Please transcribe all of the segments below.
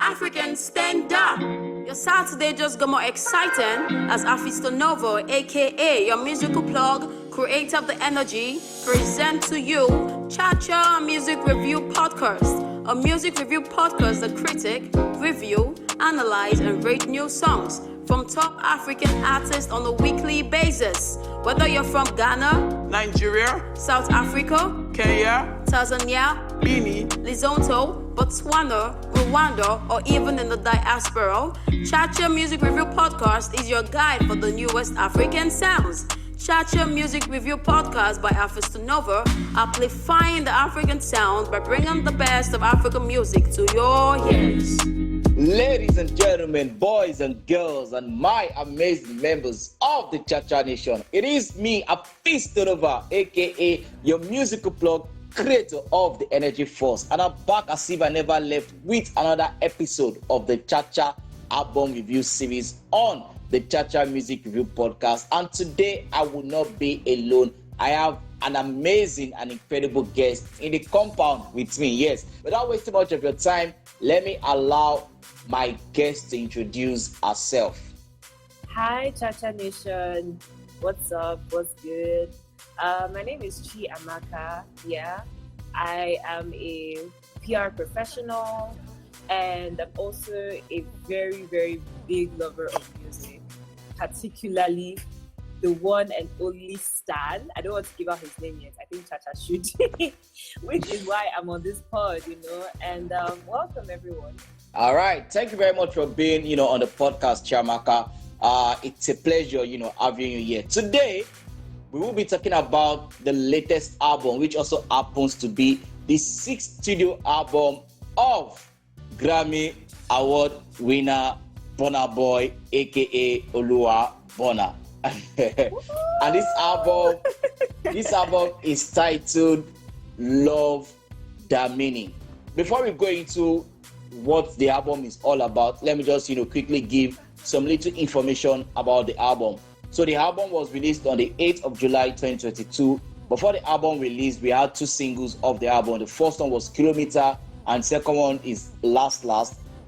Africans, stand up! Your Saturday just got more exciting as Artiste Novo, aka your musical plug, creator of the energy, present to you Cha Music Review Podcast, a music review podcast that critic, review, analyze, and rate new songs from top African artists on a weekly basis. Whether you're from Ghana, Nigeria, South Africa, Kenya, Tanzania, Benin, Lesotho, Botswana, Rwanda, or even in the diaspora, Cha Music Review Podcast is your guide for the newest African sounds. Cha Music Review Podcast by Artiste Novo, amplifying the African sound by bringing the best of African music to your ears. Ladies and gentlemen, boys and girls, and my amazing members of the Cha Nation, it is me, Artiste Novo, aka your musical plug, creator of the Energy Force, and I'm back as if I never left with another episode of the Cha album review series on the Cha Music Review Podcast. And today I will not be alone. I have an amazing and incredible guest in the compound with me. Yes, without wasting much of your time, let me allow my guest to introduce herself. Hi, Cha Nation. What's up? What's good? My name is Chi Amaka. Yeah, I am a PR professional, and I'm also a very, very big lover of music, particularly the one and only Stan. I don't want to give out his name yet. I think Cha should, which is why I'm on this pod, And welcome, everyone. All right, thank you very much for being, on the podcast, Chiamaka. It's a pleasure, having you here today. We will be talking about the latest album, which also happens to be the 6th studio album of Grammy Award winner Burna Boy, aka Oluwa Burna. And this album is titled Love Damini. Before we go into what the album is all about, let me just quickly give some little information about the album. So the album was released on the 8th of July 2022. Before the album release, we had 2 singles of the album. The first one was Kilometer, and second one is Last.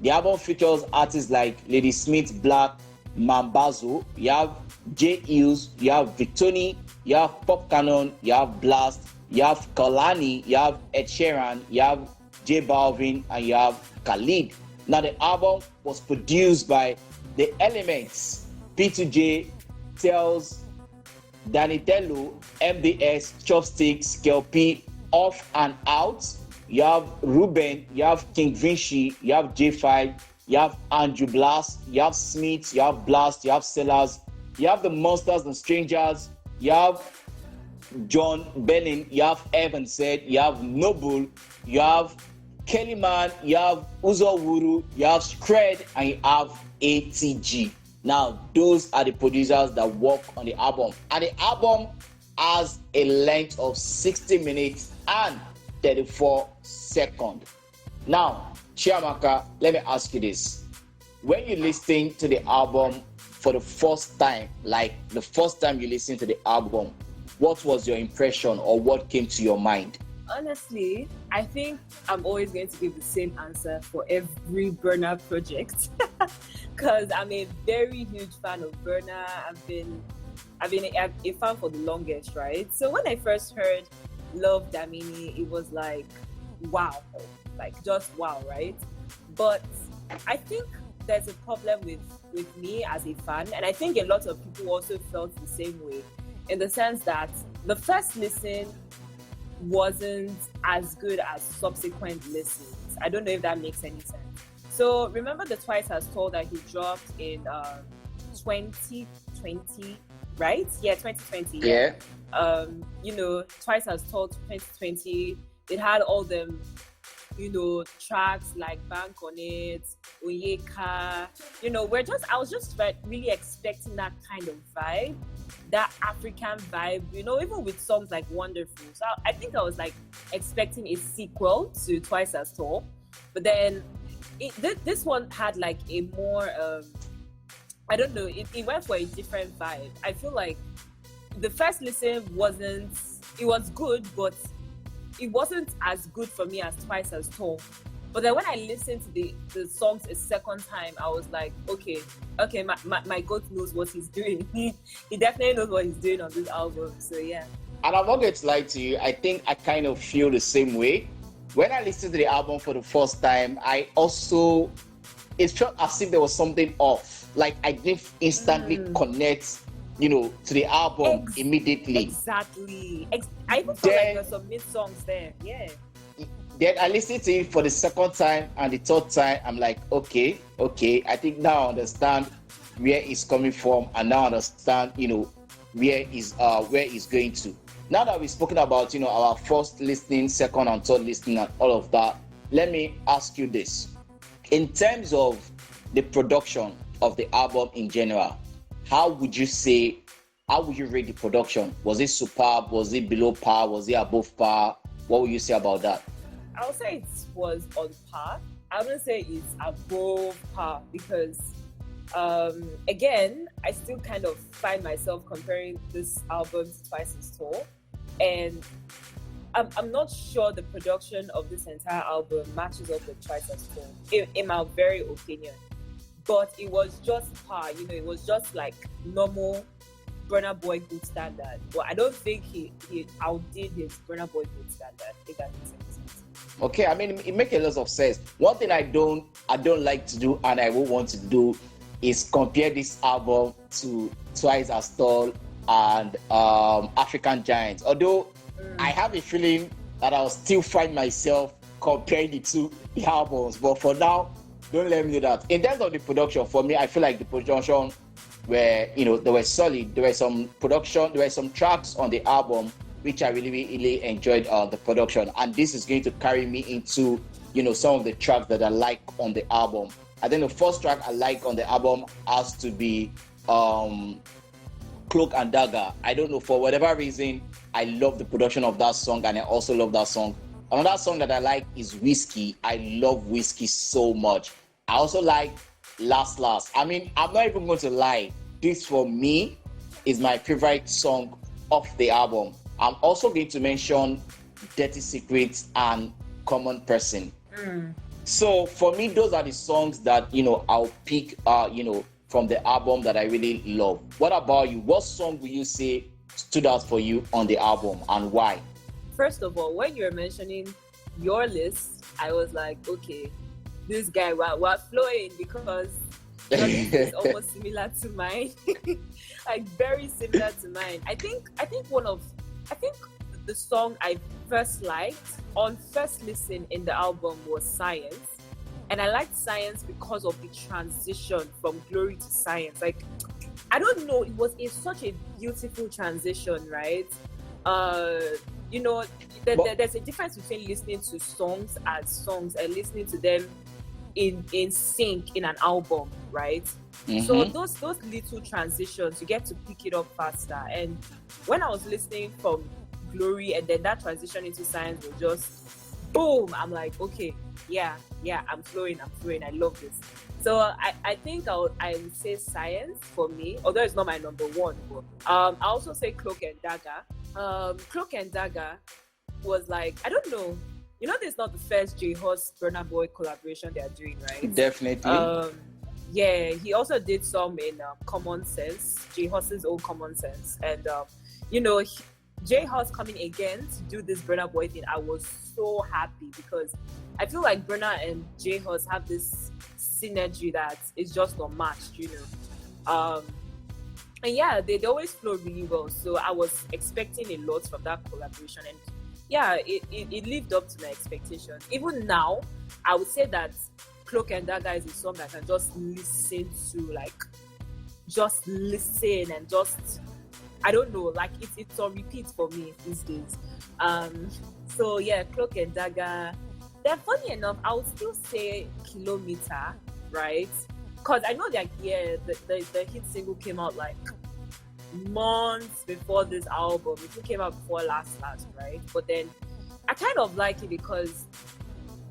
The album features artists like Ladysmith, Blaxx, Mambazo, you have J. Hughes, you have Victoni, you have Popcaan, you have Blxst, you have Kehlani, you have Ed Sheeran, you have J. Balvin, and you have Khalid. Now the album was produced by The Elements, P2J, Telz, Danitello, MDS, Chopstix, Kel-P, Off and Out. You have Ruuben, you have King Vinci, you have J5, you have Anju, Blxst, you have Smith, you have Blxst, you have Sellars, you have the Monsters and Strangerz, you have John Bellion, you have Evan Said, you have Noble, you have Kleinman, you have Uzowuru, you have Skread, and you have ATG. Now, those are the producers that work on the album. And the album has a length of 60 minutes and 34 seconds. Now, Chiamaka, let me ask you this. When you listen to the album for the first time, like the first time you listened to the album, what was your impression or what came to your mind? Honestly, I think I'm always going to give the same answer for every Burna project because I'm a very huge fan of Burna. I've been a fan for the longest, right? So when I first heard Love Damini, it was like, wow, like just wow, right? But I think there's a problem with me as a fan, and I think a lot of people also felt the same way, in the sense that the first listen wasn't as good as subsequent listens. I don't know if that makes any sense. So remember the Twice As Told that he dropped in 2020, right? Yeah, 2020. Yeah. Twice As Told 2020, it had all them, tracks like Bank on It, Oyeka, I was just really expecting that kind of vibe, that African vibe, even with songs like Wonderful. So I think I was like expecting a sequel to Twice As Tall, but then this one had like a more, I don't know, it went for a different vibe. I feel like the first listen it was good, but it wasn't as good for me as Twice As Tall. But then when I listened to the songs a second time, I was like, okay, my goat knows what he's doing. He definitely knows what he's doing on this album. So yeah. And I'm not going to lie to you, I think I kind of feel the same way. When I listened to the album for the first time, it felt as if there was something off. Like I didn't instantly connect, to the album immediately. Exactly. I even felt like there's some mid songs there. Yeah. Then I listened to it for the second time and the third time. I'm like, okay. I think now I understand where it's coming from, and now I understand, where it's going to. Now that we've spoken about, our first listening, second and third listening, and all of that, let me ask you this: in terms of the production of the album in general, how would you rate the production? Was it superb? Was it below par? Was it above par? What would you say about that? I would say it was on par. I wouldn't say it's above par because, again, I still kind of find myself comparing this album to Twice as Tall, and I'm not sure the production of this entire album matches up with Twice as Tall, in my very opinion. But it was just par, it was just like normal Burna Boy good standard. But I don't think he outdid his Burna Boy good standard, if that makes sense. Okay, I mean, it makes a lot of sense. One thing I don't like to do, and I will want to do, is compare this album to Twice as Tall and African Giants. Although I have a feeling that I'll still find myself comparing the two albums. But for now, don't let me do that. In terms of the production, for me, I feel like the production were, they were solid. There were some tracks on the album which I really, really enjoyed the production. And this is going to carry me into, some of the tracks that I like on the album. I think the first track I like on the album has to be Cloak and Dagger. I don't know, for whatever reason, I love the production of that song, and I also love that song. Another song that I like is Whiskey. I love Whiskey so much. I also like Last. I mean, I'm not even going to lie. This, for me, is my favorite song of the album. I'm also going to mention Dirty Secrets and Common Person. So for me, those are the songs that, I'll pick, from the album that I really love. What about you? What song will you say stood out for you on the album, and why? First of all, when you were mentioning your list, I was like, okay, this guy, we're flowing, because your list is almost similar to mine. Like very similar to mine. I think the song I first liked on first listen in the album was Science. And I liked Science because of the transition from Glory to Science. Like, I don't know, it's such a beautiful transition, right? There's a difference between listening to songs as songs and listening to them in sync in an album, right? Mm-hmm. So those little transitions, you get to pick it up faster. And when I was listening from Glory and then that transition into Science was just boom, I'm like, okay, yeah, I'm flowing, I love this. So I think I would say Science for me, although it's not my number one. But I also say Cloak and Dagger. Cloak and Dagger was like, I don't know, this is not the first J-Hus Burna Boy collaboration they are doing, right? Definitely. Yeah, he also did some in Common Sense, J-Hus's own Common Sense. And, J-Hus coming again to do this Burna Boy thing, I was so happy because I feel like Burna and J-Hus have this synergy that is just unmatched, And yeah, they always flow really well. So I was expecting a lot from that collaboration. And yeah, it lived up to my expectations. Even now, I would say that Cloak and Dagger is a song I can just listen to, just listen and just, I don't know, it's on repeat for me these days. So yeah, Cloak and Dagger. Then funny enough, I would still say Kilometer, right? Because I know that, yeah, the hit single came out months before this album. It came out before last, right? But then I kind of like it because,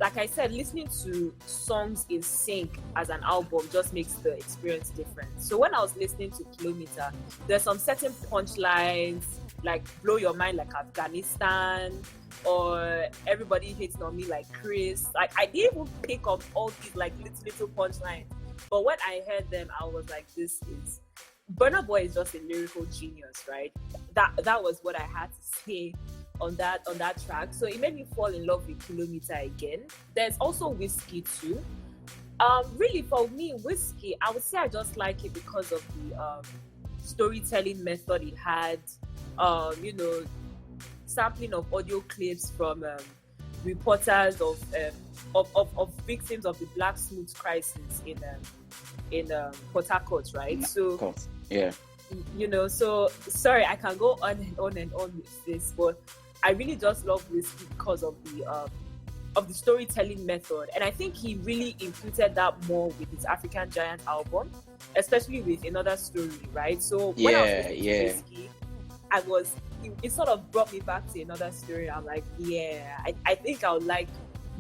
like I said, listening to songs in sync as an album just makes the experience different. So when I was listening to Kilometer, there's some certain punchlines, like Blow Your Mind like Afghanistan, or everybody hating on me like Chris. Like I didn't even pick up all these like little punchlines. But when I heard them, I was like, Burna Boy is just a lyrical genius, right? That was what I had to say on that track. So it made me fall in love with Kilometer again. There's also Whiskey too. Really for me, Whiskey, I would say I just like it because of the storytelling method it had. Sampling of audio clips from reporters of victims of the Blaxx crisis in Port Harcourt, right? So yeah, so sorry, I can go on and on and on with this, but I really just love Whiskey because of the storytelling method, and I think he really included that more with his African Giant album, especially with Another Story, right? So when I was listening to Whiskey, it sort of brought me back to Another Story. I'm like, I think I would like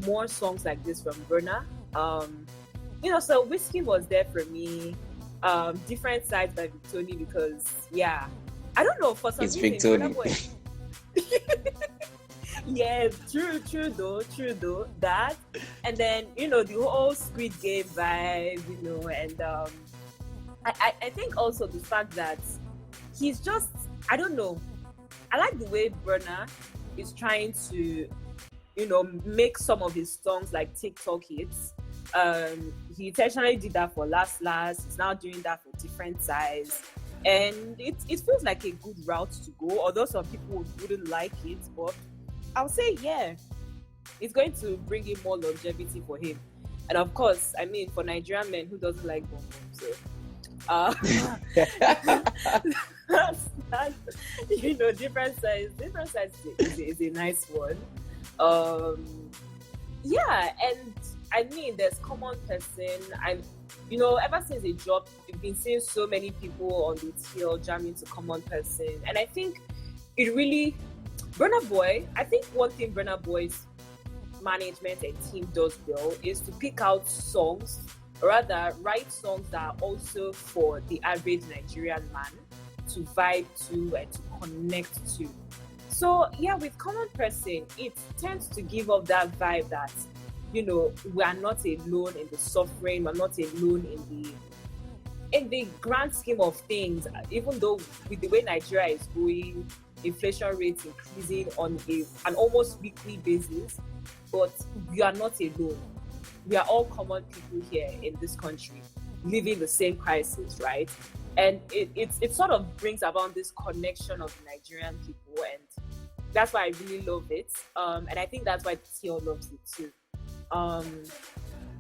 more songs like this from Burna. So Whiskey was there for me. Different Sides by Victoni, because I don't know, for some reason Burna Boy. Yeah, true though that, and then the whole Squid Game vibe, and I think also the fact that he's just, I don't know, I like the way Burna is trying to make some of his songs like TikTok hits. He intentionally did that for Last. He's now doing that for Different Sides, and it feels like a good route to go, although some people wouldn't like it, but I would say it's going to bring in more longevity for him. And of course, I mean, for Nigerian men, who doesn't like Bom Bom? So that's Different Sides is a nice one. And I mean, there's Common Person. Ever since it dropped, we've been seeing so many people on the tail jamming to Common Person, and I think it really, Burna Boy, I think one thing Burna Boy's management and team does well is to pick out songs, or rather write songs that are also for the average Nigerian man to vibe to and to connect to. So with Common Person, it tends to give up that vibe that we are not alone in the suffering, we're not alone in the grand scheme of things, even though with the way Nigeria is going, inflation rates increasing on an almost weekly basis, but we are not alone. We are all common people here in this country living the same crisis, right? And it sort of brings about this connection of Nigerian people, and that's why I really love it. And I think that's why TL loves it too.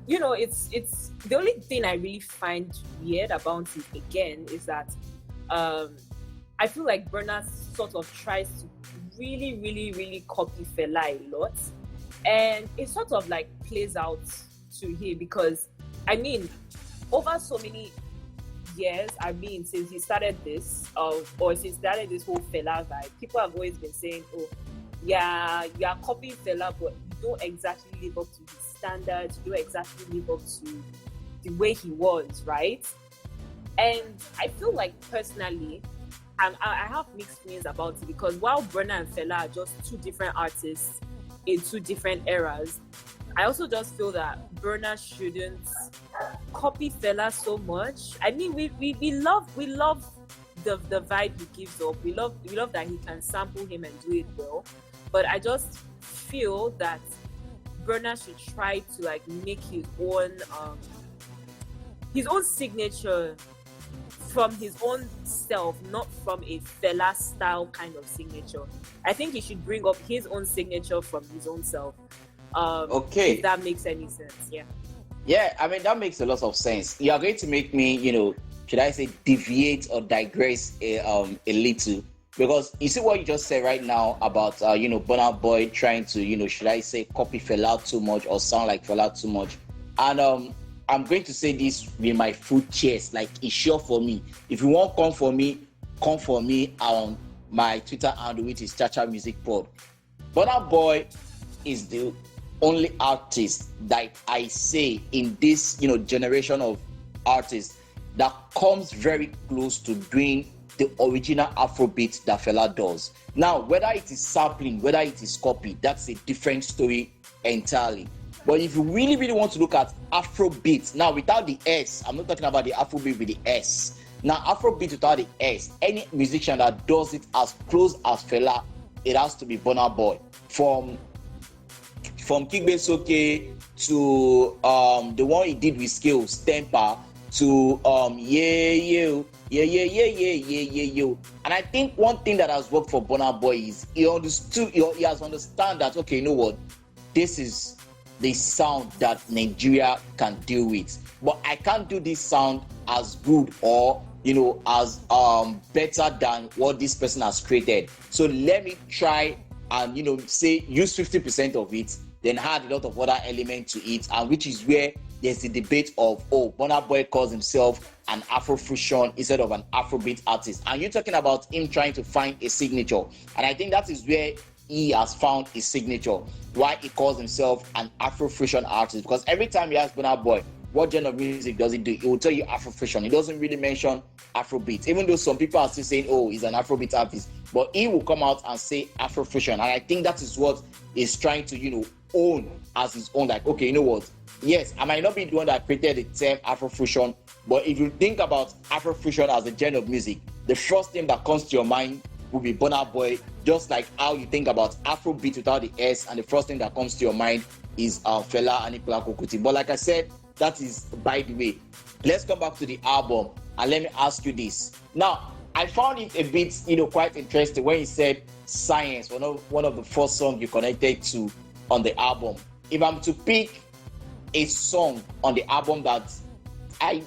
It's the only thing I really find weird about it again is that I feel like Burna sort of tries to really, really, really copy Fela a lot, and it sort of like plays out to him, because I mean, over so many years, since he started this, or since he started this whole Fela vibe, people have always been saying, oh, yeah, you are copying Fela, but you don't exactly live up to his standards, you don't exactly live up to the way he was, right? And I feel like personally, I have mixed feelings about it, because while Burna and Fela are just two different artists in two different eras, I also just feel that Burna shouldn't copy Fela so much. I mean, we love the vibe he gives up. We love that he can sample him and do it well. But I just feel that Burna should try to like make his own signature from his own self, not from a Fela style kind of signature. I think he should bring up his own signature from his own self. Okay. If that makes any sense, yeah. Yeah, I mean, that makes a lot of sense. You are going to make me, should I say deviate or digress a little? Because you see what you just said right now about, Burna Boy trying to, should I say copy Fela too much or sound like Fela too much? And I'm going to say this with my full chest, like it's sure for me. If you want come for me on my Twitter handle, which is Chacha Music Pod. Burna Boy is the only artist that I say in this, generation of artists that comes very close to doing the original Afrobeat that Fela does. Now, whether it is sampling, whether it is copy, that's a different story entirely. But if you really, really want to look at Afrobeat, now without the S, I'm not talking about the Afrobeat with the S. Now, Afrobeat without the S, any musician that does it as close as Fela, it has to be Burna Boy. From Kigbe Soke to the one he did with Skills, Temper, to yeah. And I think one thing that has worked for Burna Boy is he has understand that, okay, you know what, this is the sound that Nigeria can deal with, but I can't do this sound as good or as better than what this person has created. So let me try and say use 50% of it, then add a lot of other elements to it, and which is where there's the debate of, Burna Boy calls himself an Afrofusion instead of an Afrobeat artist. And you're talking about him trying to find a signature. And I think that is where he has found his signature, why he calls himself an Afrofusion artist. Because every time you ask Burna Boy, what genre of music does he do? He will tell you Afrofusion. He doesn't really mention Afrobeat, even though some people are still saying, he's an Afrobeat artist. But he will come out and say Afrofusion. And I think that is what he's trying to, own as his own. Like, okay, you know what? Yes, I might not be the one that created the term Afrofusion, but if you think about Afrofusion as a genre of music, the first thing that comes to your mind will be Burna Boy, just like how you think about Afrobeat without the S, and the first thing that comes to your mind is Fela Anikulapo Kuti. But like I said, that is by the way. Let's come back to the album, and let me ask you this. Now, I found it a bit, quite interesting when you said Science, one of the first songs you connected to on the album. If I'm to pick a song on the album that I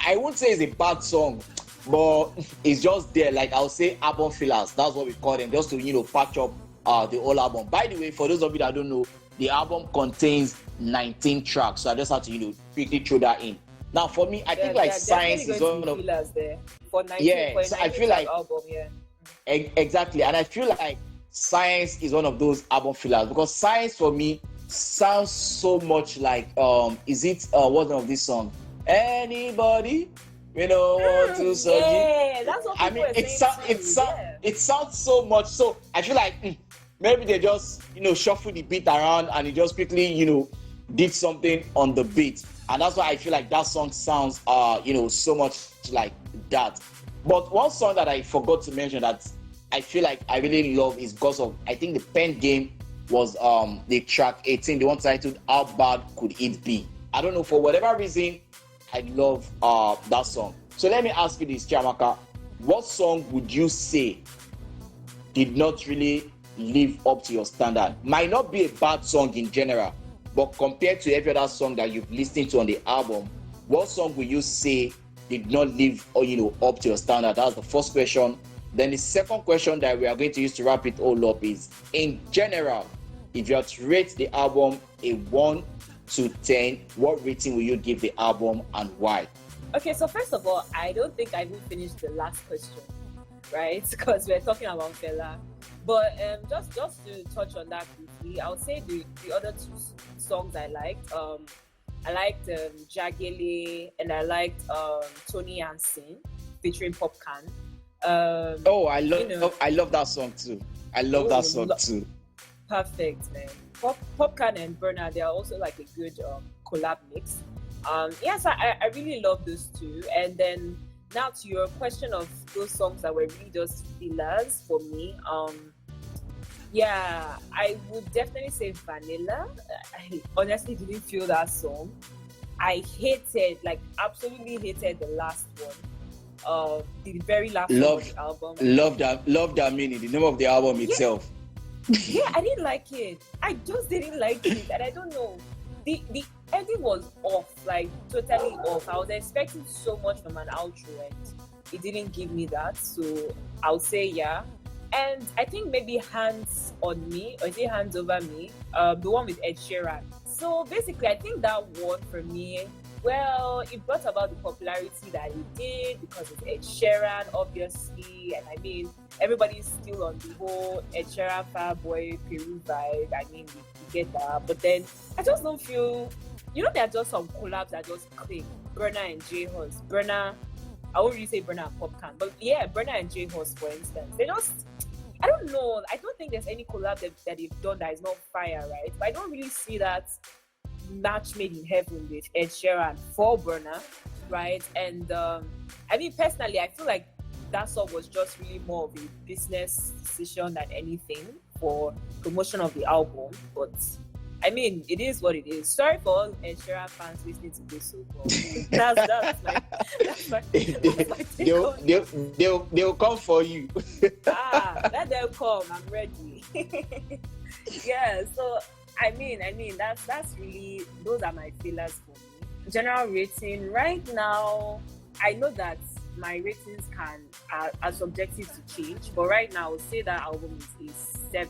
won't say is a bad song, but it's just there, like I'll say album fillers. That's what we call them, just to patch up the whole album. By the way, for those of you that don't know, the album contains 19 tracks, so I just have to quickly throw that in. Now, for me, I think like Science is one of fillers there for 19. So I feel like album, exactly, and I feel like Science is one of those album fillers, because Science for me sounds so much like is it what's the name of this song? Anybody want to surgery? Yeah, that's what people it sounds so much. So I feel like maybe they just shuffle the beat around and he just quickly did something on the beat, and that's why I feel like that song sounds so much like that. But one song that I forgot to mention that I feel like I really love is because of, I think, the Pen Game was the track 18, the one titled How Bad Could It Be? I don't know, for whatever reason, I love that song. So let me ask you this, Chiamaka. What song would you say did not really live up to your standard? Might not be a bad song in general, but compared to every other song that you've listened to on the album, what song would you say did not live up to your standard? That's the first question. Then the second question that we are going to use to wrap it all up is, in general, if you had to rate the album a 1 to 10, what rating will you give the album and why? Okay, so first of all, I don't think I even finished the last question, right? Because we're talking about Fela. But just to touch on that briefly, I would say the other two songs I liked. I liked Jagele, and I liked Tony and Sin featuring Popcaan. I love that song too. I love that song too. Perfect, man. Popcaan and Burna, they are also like a good collab mix. Yes, I really love those two. And then now to your question of those songs that were really just fillers for me. I would definitely say Vanilla. I honestly didn't feel that song. I absolutely hated the last one. The very last one of the album. Love Damini, the name of the album itself. Yeah, I didn't like it. I just didn't like it, and I don't know. The ending was off, like totally off. I was expecting so much from an outro, and it didn't give me that. So I'll say yeah. And I think maybe Hands on Me, or is it Hands Over Me? The one with Ed Sheeran. So basically, I think that one for me, well, it brought about the popularity that it did because it's Ed Sheeran, obviously. And I mean, everybody's still on the whole Ed Sheeran Fireboy Peru vibe. I mean, we get that. But then I just don't feel, there are just some collabs that just click. Burna and J-Hus. Burna I won't really say Burna and Popcaan, but yeah, Burna and J Horse, for instance, they just, I don't know. I don't think there's any collab that they've done that is not fire, right? But I don't really see that match made in heaven with Ed Sheeran for Burna, right? And I mean, personally, I feel like that song was just really more of a business decision than anything for promotion of the album. But I mean, it is what it is. Sorry for all Ed Sheeran fans listening to this. So that's my take on it. They'll come for you. Let them come. I'm ready. Yeah. So I mean, that's really, those are my feelers for me. General rating right now, I know that my ratings are subjective to change, but right now I would say that album is a 7.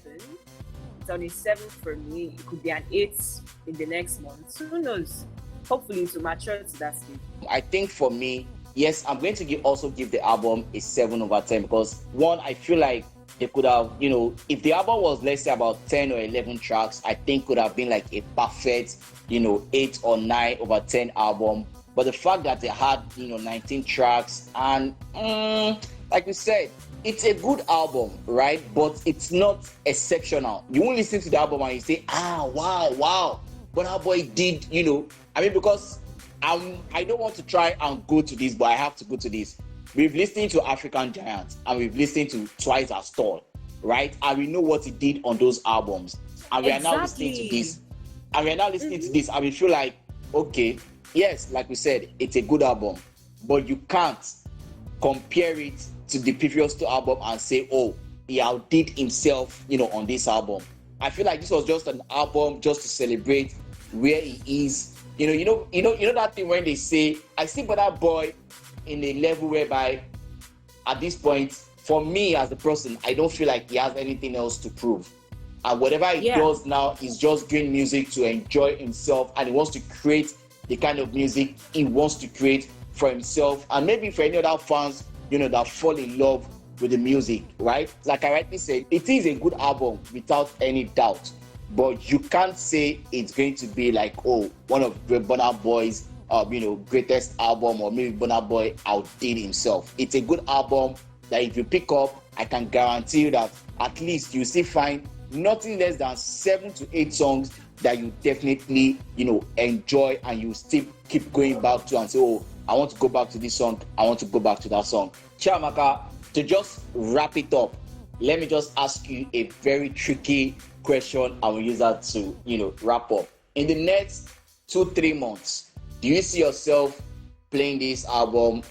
It's on a 7 for me. It could be an 8 in the next month. Who knows? Hopefully it will mature to that stage. I think for me, yes, I'm going to give the album a 7/10 because one, I feel like they could have, if the album was, let's say, about 10 or 11 tracks, I think could have been like a perfect, 8 or 9/10 album. But the fact that they had, 19 tracks and, like we said, it's a good album, right? But it's not exceptional. You won't listen to the album and you say, wow, Burna Boy did, because I don't want to try and go to this, but I have to go to this. We've listened to African Giants and we've listened to Twice as Tall, right? And we know what he did on those albums. And we are now listening to this. And we are now listening to this and we feel like, okay, yes, like we said, it's a good album, but you can't compare it to the previous 2 albums and say, oh, he outdid himself, on this album. I feel like this was just an album just to celebrate where he is. You know that thing when they say, I see Burna Boy in a level whereby at this point, for me as the person, I don't feel like he has anything else to prove. And whatever he does now is just doing music to enjoy himself, and he wants to create the kind of music he wants to create for himself, and maybe for any other fans, that fall in love with the music, right? Like I rightly said, it is a good album without any doubt, but you can't say it's going to be like, oh, one of Burna Boy's greatest album, or maybe Burna Boy outdid himself. It's a good album that if you pick up, I can guarantee you that at least you still find nothing less than 7 to 8 songs that you definitely, enjoy, and you still keep going back to and say, oh, I want to go back to this song, I want to go back to that song. Chiamaka, to just wrap it up, let me just ask you a very tricky question. I will use that to, wrap up. In the next 2-3 months, do you see yourself playing this album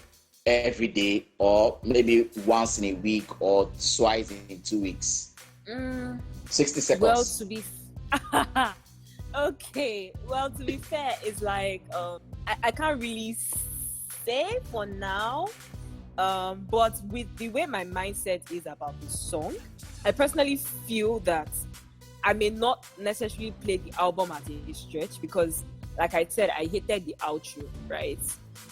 every day, or maybe once in a week, or twice in 2 weeks? 60 seconds. Well, to be okay. Well, to be fair, it's like I can't really say for now. But with the way my mindset is about the song, I personally feel that I may not necessarily play the album as a stretch, because, like I said, I hated the outro, right?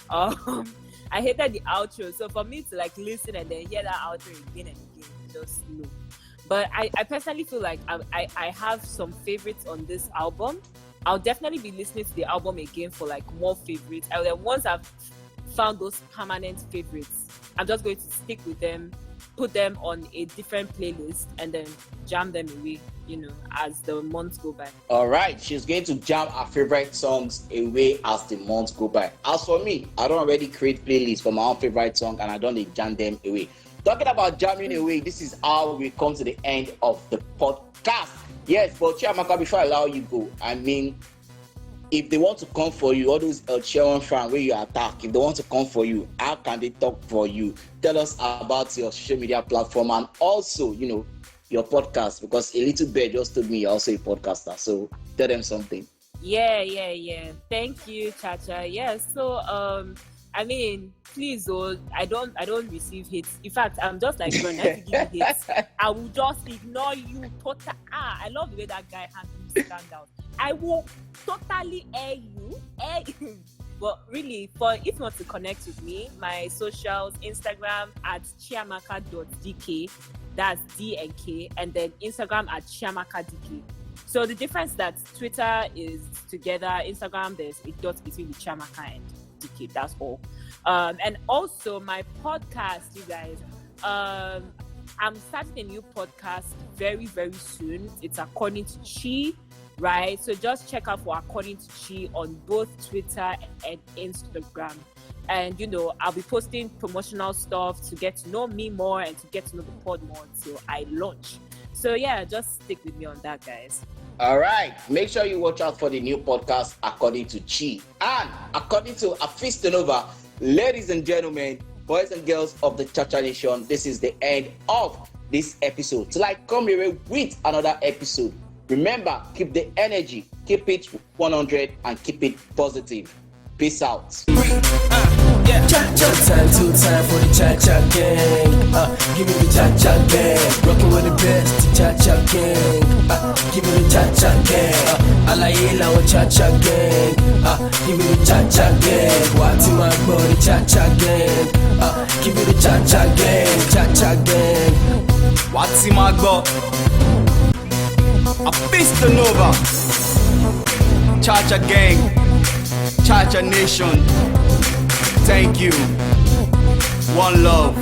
I hated the outro. So for me to listen and then hear that outro again and again, just no. But I personally feel like I have some favorites on this album. I'll definitely be listening to the album again for more favorites. And then once I've found those permanent favorites, I'm just going to stick with them, put them on a different playlist, and then jam them away, as the months go by. All right, she's going to jam her favorite songs away as the months go by. As for me, I don't already create playlists for my own favorite song, and I don't jam them away. Talking about jamming away, this is how we come to the end of the podcast. Yes, but Chiamaka, before I allow you go, I mean, if they want to come for you, all those Sheeran fans where you attack, if they want to come for you, how can they talk for you? Tell us about your social media platform, and also, your podcast, because a little bit just told me you're also a podcaster. So tell them something. Yeah. Thank you, Chacha. Yeah, so I mean, please, I don't receive hits. In fact, I'm just like, Burna, if you give me hits, I will just ignore you. I love the way that guy handles stand out. I will totally air you. But really, if you want to connect with me, my socials, Instagram at chiamaka.dk, that's D and K, and then Instagram at chiamakadk. So the difference that Twitter is together, Instagram there's a dot between the Chiamaka end. decade. That's all. And also my podcast, you guys. I'm starting a new podcast very, very soon. It's According to Chi, right? So just check out for According to Chi on both Twitter and Instagram. And, you know, I'll be posting promotional stuff to get to know me more and to get to know the pod more until I launch. So, yeah, just stick with me on that, guys. All right. Make sure you watch out for the new podcast, According to Chi. And according to Artiste, ladies and gentlemen, boys and girls of the Cha-Cha Nation, this is the end of this episode. Till I come here with another episode. Remember, keep the energy, keep it 100, and keep it positive. Peace out. Cha-cha time, two time for the Cha-Cha gang. Give me the Cha-Cha gang. Rocking with the best, the Cha-Cha gang. Give me the Cha-Cha gang. Alayela with Cha-Cha gang. Give me the Cha-Cha gang. What's in my body, Cha-Cha gang. Give me the Cha-Cha gang, Cha-Cha gang. What's in my body? Artiste Nova. Cha-Cha gang. Cha-Cha Nation, thank you. One love.